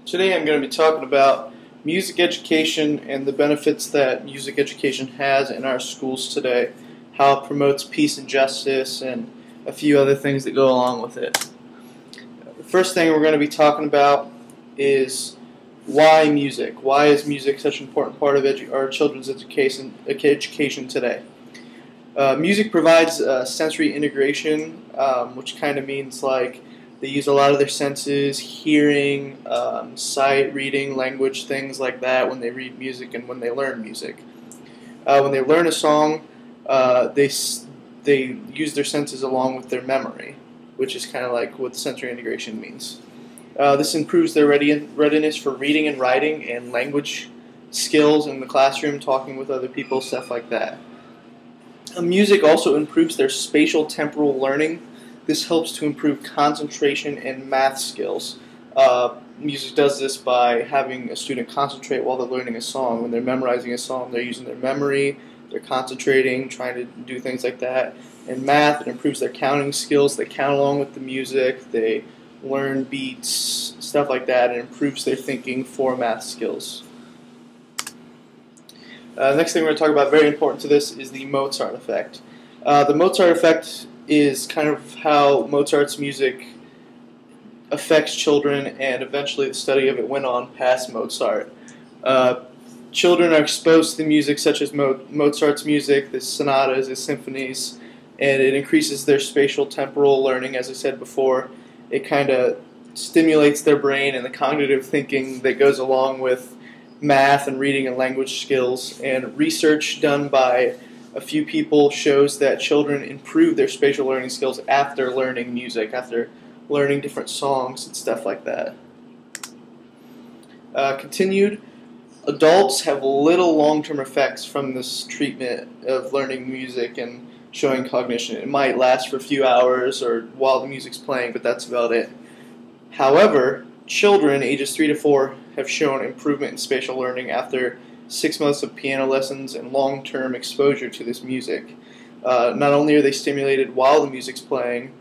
Today I'm going to be talking about music education and the benefits that music education has in our schools today, how it promotes peace and justice, and a few other things that go along with it. The first thing we're going to be talking about is why music. Why is music such an important part of our children's education today? Music provides sensory integration, which kind of means like they use a lot of their senses, hearing, sight, reading, language, things like that when they read music and when they learn music. When they learn a song, they use their senses along with their memory, which is kind of like what sensory integration means. This improves their readiness for reading and writing and language skills in the classroom, talking with other people, stuff like that. Music also improves their spatial temporal learning. This helps to improve concentration and math skills. Music does this by having a student concentrate while they're learning a song. When they're memorizing a song, they're using their memory, they're concentrating, trying to do things like that. In math, it improves their counting skills. They count along with the music, they learn beats, stuff like that. It improves their thinking for math skills. Next thing we're going to talk about, very important to this, is the Mozart effect. The Mozart effect is kind of how Mozart's music affects children, and eventually the study of it went on past Mozart. Children are exposed to music such as Mozart's music, the sonatas, the symphonies, and it increases their spatial temporal learning, as I said before. It kind of stimulates their brain and the cognitive thinking that goes along with math and reading and language skills. And research done by a few people shows that children improve their spatial learning skills after learning music, after learning different songs and stuff like that. Continued, adults have little long-term effects from this treatment of learning music and showing cognition. It might last for a few hours or while the music's playing, but that's about it. However, children ages 3 to 4 have shown improvement in spatial learning after 6 months of piano lessons and long-term exposure to this music. Not only are they stimulated while the music's playing,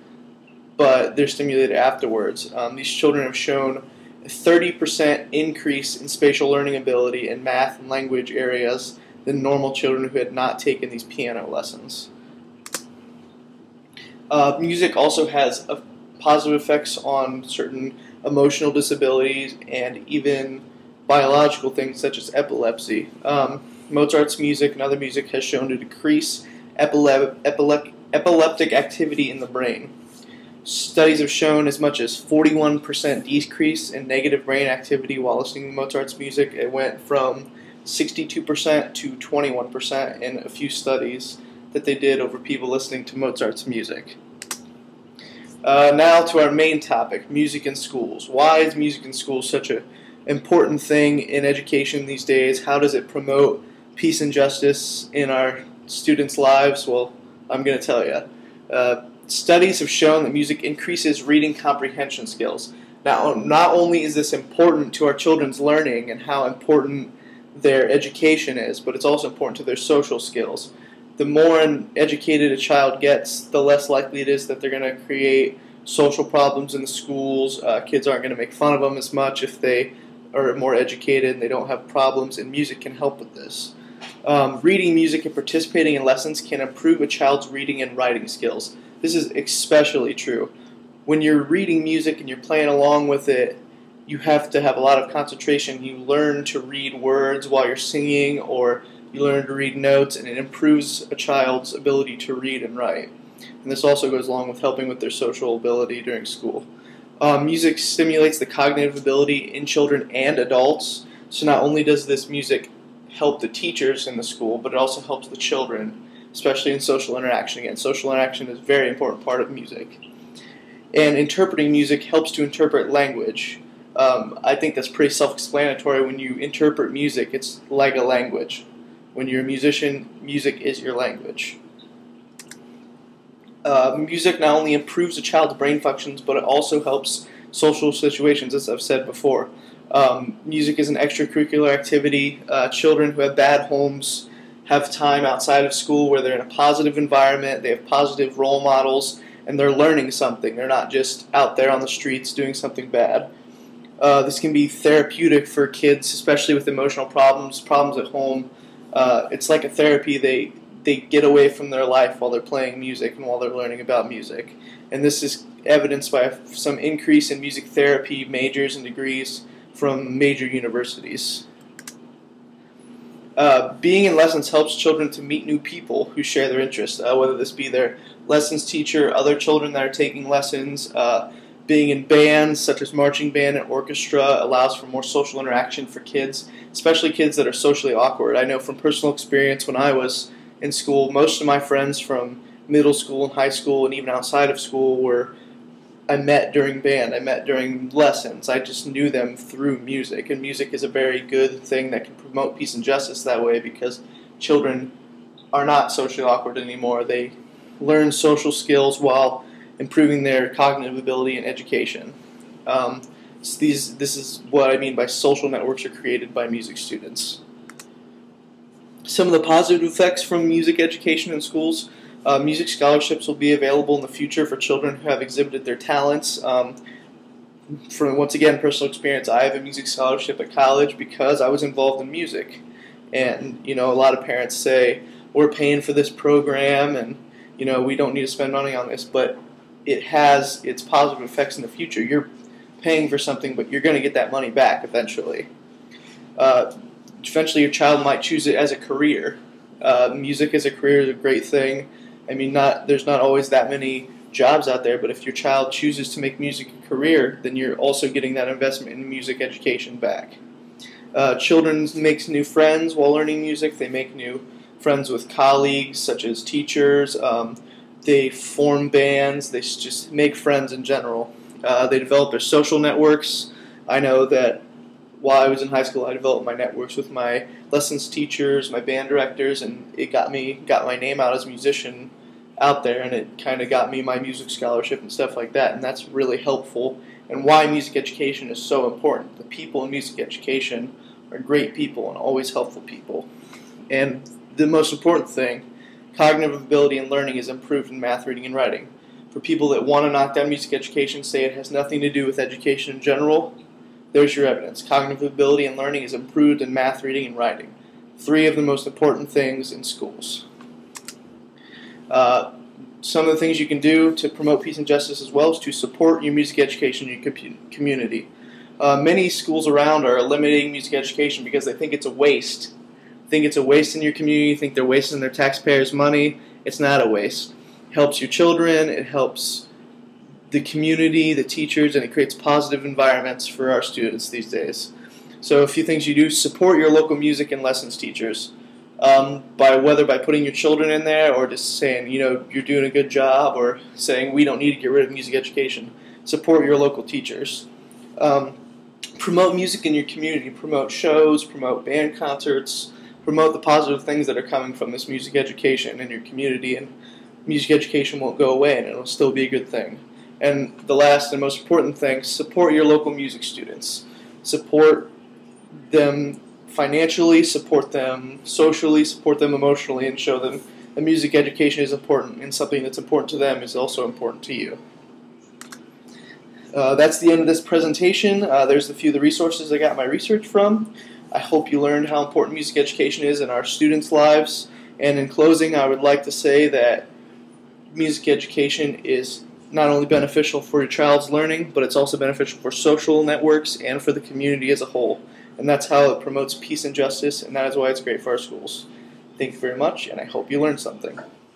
but they're stimulated afterwards. These children have shown a 30% increase in spatial learning ability in math and language areas than normal children who had not taken these piano lessons. Music also has positive effects on certain emotional disabilities and even biological things such as epilepsy. Mozart's music and other music has shown to decrease epileptic activity in the brain. Studies have shown as much as 41% decrease in negative brain activity while listening to Mozart's music. It went from 62% to 21% in a few studies that they did over people listening to Mozart's music. Now to our main topic, music in schools. Why is music in schools such an important thing in education these days? How does it promote peace and justice in our students' lives? Well, I'm going to tell you. Studies have shown that music increases reading comprehension skills. Now, not only is this important to our children's learning and how important their education is, but it's also important to their social skills. The more educated a child gets, the less likely it is that they're going to create social problems in the schools. Kids aren't going to make fun of them as much if they are more educated and they don't have problems, and music can help with this. Reading music and participating in lessons can improve a child's reading and writing skills. This is especially true. When you're reading music and you're playing along with it, you have to have a lot of concentration. You learn to read words while you're singing, or you learn to read notes, and it improves a child's ability to read and write. And this also goes along with helping with their social ability during school. Music stimulates the cognitive ability in children and adults. So not only does this music help the teachers in the school, but it also helps the children, especially in social interaction. Again, social interaction is a very important part of music. And interpreting music helps to interpret language. I think that's pretty self-explanatory. When you interpret music, it's like a language. When you're a musician, music is your language. Music not only improves a child's brain functions, but it also helps social situations, as I've said before. Music is an extracurricular activity. Children who have bad homes have time outside of school where they're in a positive environment, they have positive role models, and they're learning something. They're not just out there on the streets doing something bad. This can be therapeutic for kids, especially with emotional problems at home. It's like a therapy. They get away from their life while they're playing music and while they're learning about music. And this is evidenced by some increase in music therapy majors and degrees from major universities. Being in lessons helps children to meet new people who share their interests, whether this be their lessons teacher, other children that are taking lessons. Being in bands such as marching band and orchestra allows for more social interaction for kids, especially kids that are socially awkward. I know from personal experience when I was in school, most of my friends from middle school and high school and even outside of school I met during band, I met during lessons. I just knew them through music, and music is a very good thing that can promote peace and justice that way because children are not socially awkward anymore. They learn social skills while improving their cognitive ability and education. This is what I mean by social networks are created by music students. Some of the positive effects from music education in schools. Music scholarships will be available in the future for children who have exhibited their talents. From, once again, personal experience, I have a music scholarship at college because I was involved in music. And, a lot of parents say, we're paying for this program and, we don't need to spend money on this. But it has its positive effects in the future. You're paying for something, but you're going to get that money back eventually. Eventually your child might choose it as a career. Music as a career is a great thing. I mean, there's not always that many jobs out there, but if your child chooses to make music a career, then you're also getting that investment in music education back. Children make new friends while learning music. They make new friends with colleagues, such as teachers. They form bands. They just make friends in general. They develop their social networks. I know that while I was in high school, I developed my networks with my lessons teachers, my band directors, and it got my name out as a musician out there, and it kind of got me my music scholarship and stuff like that, and that's really helpful, and why music education is so important. The people in music education are great people and always helpful people. And the most important thing, cognitive ability and learning is improved in math, reading, and writing. For people that want to knock down music education, say it has nothing to do with education in general, there's your evidence. Cognitive ability and learning is improved in math, reading, and writing. 3 of the most important things in schools. Some of the things you can do to promote peace and justice as well is to support your music education in your community. Many schools around are eliminating music education because they think it's a waste. Think it's a waste in your community, think they're wasting their taxpayers' money. It's not a waste. It helps your children, it helps the community, the teachers, and it creates positive environments for our students these days. So a few things you do: support your local music and lessons teachers, whether by putting your children in there or just saying, you're doing a good job, or saying we don't need to get rid of music education. Support your local teachers. Promote music in your community. Promote shows, promote band concerts, promote the positive things that are coming from this music education in your community, and music education won't go away and it'll still be a good thing. And the last and most important thing, support your local music students. Support them financially, support them socially, support them emotionally, and show them that music education is important, and something that's important to them is also important to you. That's the end of this presentation. There's a few of the resources I got my research from. I hope you learned how important music education is in our students' lives. And in closing, I would like to say that music education is not only beneficial for your child's learning, but it's also beneficial for social networks and for the community as a whole. And that's how it promotes peace and justice, and that is why it's great for our schools. Thank you very much, and I hope you learned something.